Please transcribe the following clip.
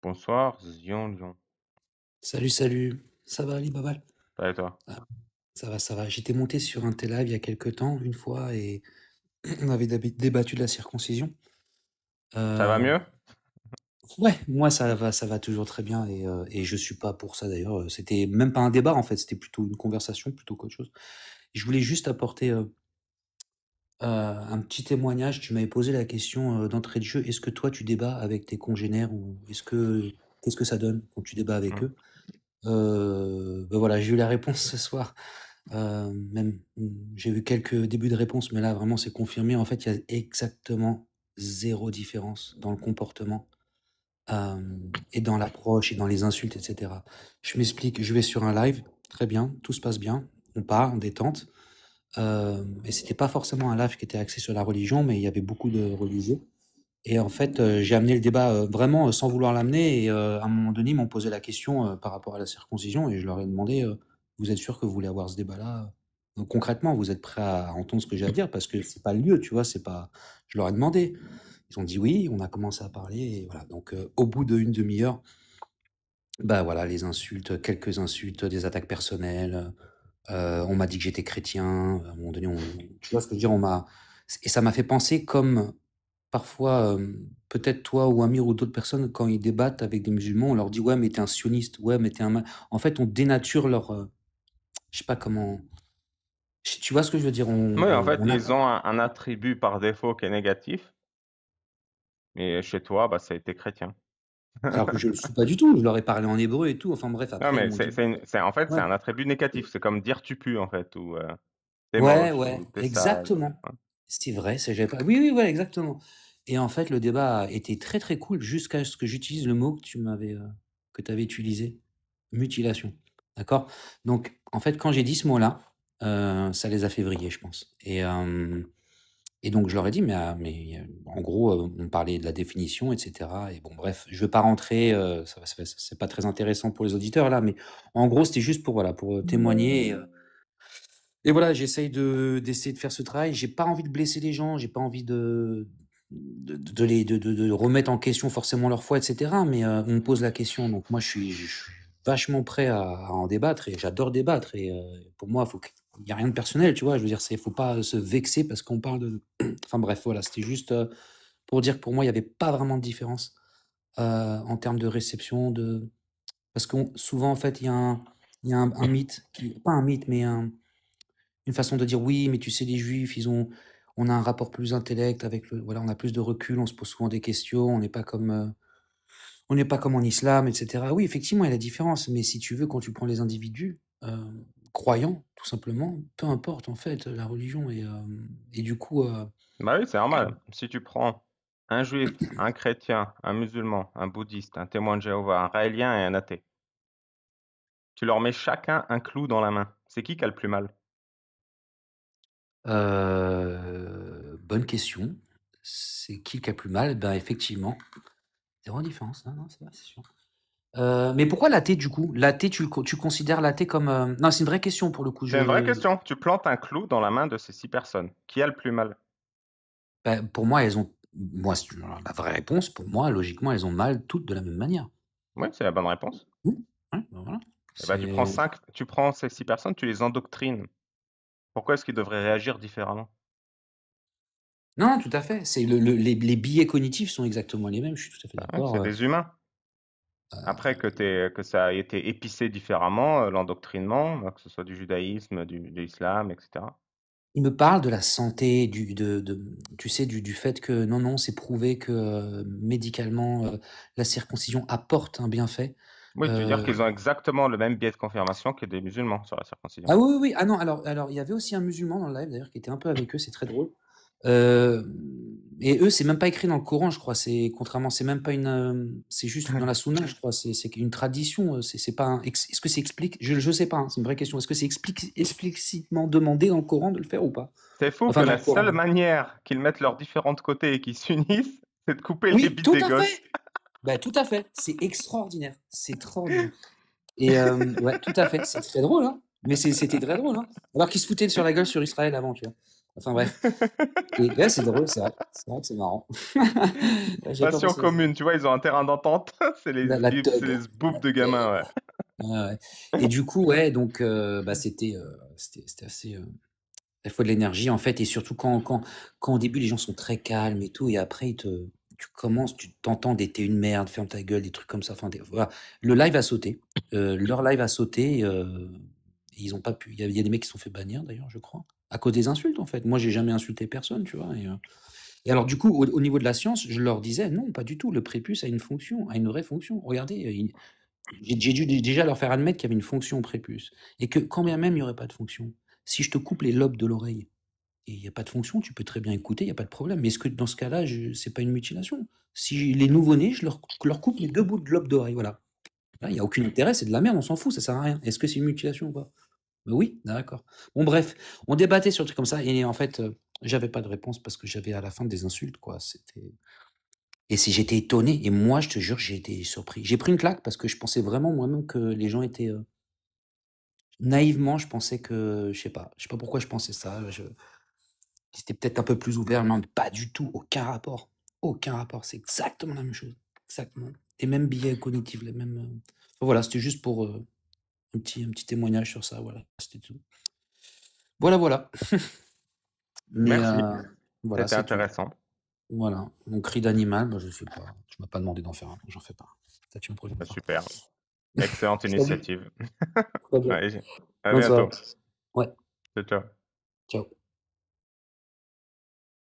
Bonsoir, Zion Lion. Salut, salut. Ça va, Ali Babal? Ça va et toi? Ah, ça va, ça va. J'étais monté sur un tel live il y a quelque temps, une fois, et on avait débattu de la circoncision. Ça va Euh, mieux? ouais, moi ça va toujours très bien, et je suis pas pour ça d'ailleurs. C'était même pas un débat en fait, c'était plutôt une conversation plutôt qu'autre chose. Je voulais juste apporter un petit témoignage. Tu m'avais posé la question d'entrée de jeu. Est-ce que toi tu débats avec tes congénères, ou qu'est-ce que ça donne quand tu débats avec Hmm. eux? Ben voilà, j'ai eu la réponse ce soir. J'ai eu quelques débuts de réponse, mais là, vraiment, c'est confirmé. En fait, il y a exactement zéro différence dans le comportement, et dans l'approche et dans les insultes, etc. Je m'explique, je vais sur un live, très bien, tout se passe bien, on part en détente. Et c'était pas forcément un live qui était axé sur la religion, mais il y avait beaucoup de religieux. Et en fait, j'ai amené le débat vraiment sans vouloir l'amener. Et à un moment donné, ils m'ont posé la question par rapport à la circoncision, et je leur ai demandé, vous êtes sûr que vous voulez avoir ce débat-là? Donc, concrètement, vous êtes prêts à entendre ce que j'ai à dire? Parce que c'est pas le lieu, tu vois, c'est pas. Je leur ai demandé. Ils ont dit oui, on a commencé à parler, et voilà. Donc, au bout d'une demi-heure, bah voilà, les insultes, quelques insultes, des attaques personnelles. On m'a dit que j'étais chrétien. À un moment donné, tu vois ce que je veux dire? Et ça m'a fait penser comme parfois, peut-être toi ou Amir ou d'autres personnes, quand ils débattent avec des musulmans, on leur dit: «Ouais, mais t'es un sioniste. Ouais, mais t'es un ma» en fait, on dénature leur, je sais pas comment, tu vois ce que je veux dire? Oui, en fait, On a ils ont un attribut par défaut qui est négatif, mais chez toi, bah, ça a été chrétien. alors que je le suis pas du tout. Je leur ai parlé en hébreu et tout. Enfin bref, Non, après ils mais m'ont dit: en fait, c'est «Ouais, un attribut négatif. C'est comme dire tu pues, en fait, ou t'es ouais, moche, ouais, ou t'es sale. exactement». C'est vrai, c'est j'avais pas oui, oui, ouais, exactement. Et en fait, le débat a été très, très cool jusqu'à ce que j'utilise le mot que tu avais utilisé, mutilation. D'accord? Donc en fait, quand j'ai dit ce mot-là, ça les a fait vriller, je pense. Et donc je leur ai dit: «Mais, en gros, on parlait de la définition, et cetera», et bon bref, je veux pas rentrer, ça va c'est pas très intéressant pour les auditeurs là, mais en gros, c'était juste pour voilà, pour, témoigner. Et voilà, j'essaye d'essayer de faire ce travail. J'ai pas envie de blesser les gens, j'ai pas envie de remettre en question forcément leur foi, et cetera, mais on me pose la question, donc moi je suis vachement prêt à en débattre, et j'adore débattre. Et pour moi, faut qu'il y a rien de personnel, tu vois? Je veux dire, faut pas se vexer parce qu'on parle de enfin bref, voilà, c'était juste, pour dire que pour moi, il y avait pas vraiment de différence, en termes de réception, parce qu'on souvent, en fait, il y a un mythe qui pas un mythe, mais une façon de dire: «Oui, mais tu sais, les juifs, on a un rapport plus intellect avec le voilà, on a plus de recul, on se pose souvent des questions, on n'est pas comme en islam, et cetera». Oui, effectivement, il y a la différence, mais si tu veux, quand tu prends les individus, croyants, tout simplement, peu importe, en fait, la religion, et du coup, Bah oui, c'est normal. Si tu prends un juif, un chrétien, un musulman, un bouddhiste, un témoin de Jéhovah, un raélien et un athée, tu leur mets chacun un clou dans la main. C'est qui a le plus mal? bonne question. C'est qui a plus mal? Ben, effectivement, 0 différence. Non, non, c'est vrai, c'est sûr. Mais pourquoi l'athée, du coup? L'athée, tu considères l'athée comme, non, c'est une vraie question pour le coup, C'est une vraie question. Tu plantes un clou dans la main de ces 6 personnes. Qui a le plus mal? bah, pour moi, la vraie réponse, pour moi, logiquement, elles ont mal toutes de la même manière. Oui, c'est la bonne réponse. Mmh, ouais, bah, voilà. Et bah, C'est tu prends ces 6 personnes, tu les endoctrines. Pourquoi est-ce qu'ils devraient réagir différemment? non, tout à fait, c'est les biais cognitifs sont exactement les mêmes, je suis tout à fait Bah, ouais, d'accord, c'est des humains. Après que ça a été épicé différemment, l'endoctrinement, que ce soit du judaïsme, de l'islam, et cetera. il me parle de la santé, tu sais, du fait que non, non, c'est prouvé que, médicalement, la circoncision apporte un bienfait. Oui, tu veux dire Heu qu'ils ont exactement le même biais de confirmation que des musulmans sur la circoncision? ah oui, oui, oui, ah non, alors il y avait aussi un musulman dans le live d'ailleurs qui était un peu avec eux, c'est très drôle. Hem Et eux, c'est même pas écrit dans le Coran, je crois, c'est même pas c'est juste dans la Sounna, je crois, c'est une tradition, c'est pas un est-ce que c'est explique je sais pas, hein, c'est une vraie question. Est-ce que c'est explicitement demandé dans le Coran de le faire ou pas? C'est fou que Enfin dans la le Coran. seule manière qu'ils mettent leurs différents de côté et qu'ils s'unissent, c'est de couper les Oui, bites tout des à gosses. fait! Bah, tout à fait, c'est extraordinaire, c'est extraordinaire. Et ouais, tout à fait, c'est très drôle, hein, mais c'était très drôle, hein. Alors qu'ils se foutaient sur la gueule sur Israël avant, tu vois? Enfin bref. Et ouais, c'est drôle, c'est vrai que c'est marrant. Ouais, j'avais pas Passion pensé à ça. commune, tu vois, ils ont un terrain d'entente. La C'est teub, les boufs la de gamins, ouais. teub. Ouais, ouais. Et du coup, ouais, donc bah, c'était assez, il faut de l'énergie, en fait, et surtout quand au début, les gens sont très calmes et tout, et après tu commences, tu t'entends des «Tu es une merde, ferme ta gueule», des trucs comme ça, enfin des voilà. Le live a sauté, leur live a sauté, et ils ont pas pu il y a des mecs qui se sont fait bannir d'ailleurs, je crois, à cause des insultes, en fait. Moi, j'ai jamais insulté personne, tu vois? Et alors du coup, au niveau de la science, je leur disais: «Non, pas du tout, le prépuce a une fonction, a une vraie fonction. Regardez, il» j'ai dû déjà leur faire admettre qu'il y avait une fonction au prépuce et que quand bien même il y aurait pas de fonction, si je te coupe les lobes de l'oreille et il y a pas de fonction, tu peux très bien écouter, il y a pas de problème. Mais est-ce que dans ce cas-là, c'est pas une mutilation? Si les nouveau-nés, je leur coupe les 2 bouts de lobe d'oreille, voilà. Là, il y a aucun intérêt, c'est de la merde, on s'en fout, ça sert à rien. Est-ce que c'est une mutilation ou pas? Bah oui, d'accord. Bon bref, on débattait sur des trucs comme ça et en fait, j'avais pas de réponse parce que j'avais à la fin des insultes, quoi. C'était et si j'étais étonné et moi, je te jure, j'ai été surpris. J'ai pris une claque parce que je pensais vraiment moi-même que les gens étaient, naïvement, je pensais que je sais pas pourquoi je pensais ça, j'étais peut-être un peu plus ouvert, non, pas du tout, aucun rapport. Aucun rapport, c'est exactement la même chose, exactement. Les mêmes biais cognitifs, les mêmes, enfin voilà, c'était juste pour, un petit témoignage sur ça, voilà, c'était tout. Voilà, voilà. Mais, Merci, voilà, c'était c'est tout. intéressant. Voilà, mon cri d'animal, bah, je sais pas, tu m'as pas demandé d'en faire un, j'en fais pas. Peut-être une prochaine Bah, fois. super, excellente Salut, initiative. très bien. Allez, à Bonne soirée. bientôt. Ouais, Ciao, ciao. ciao.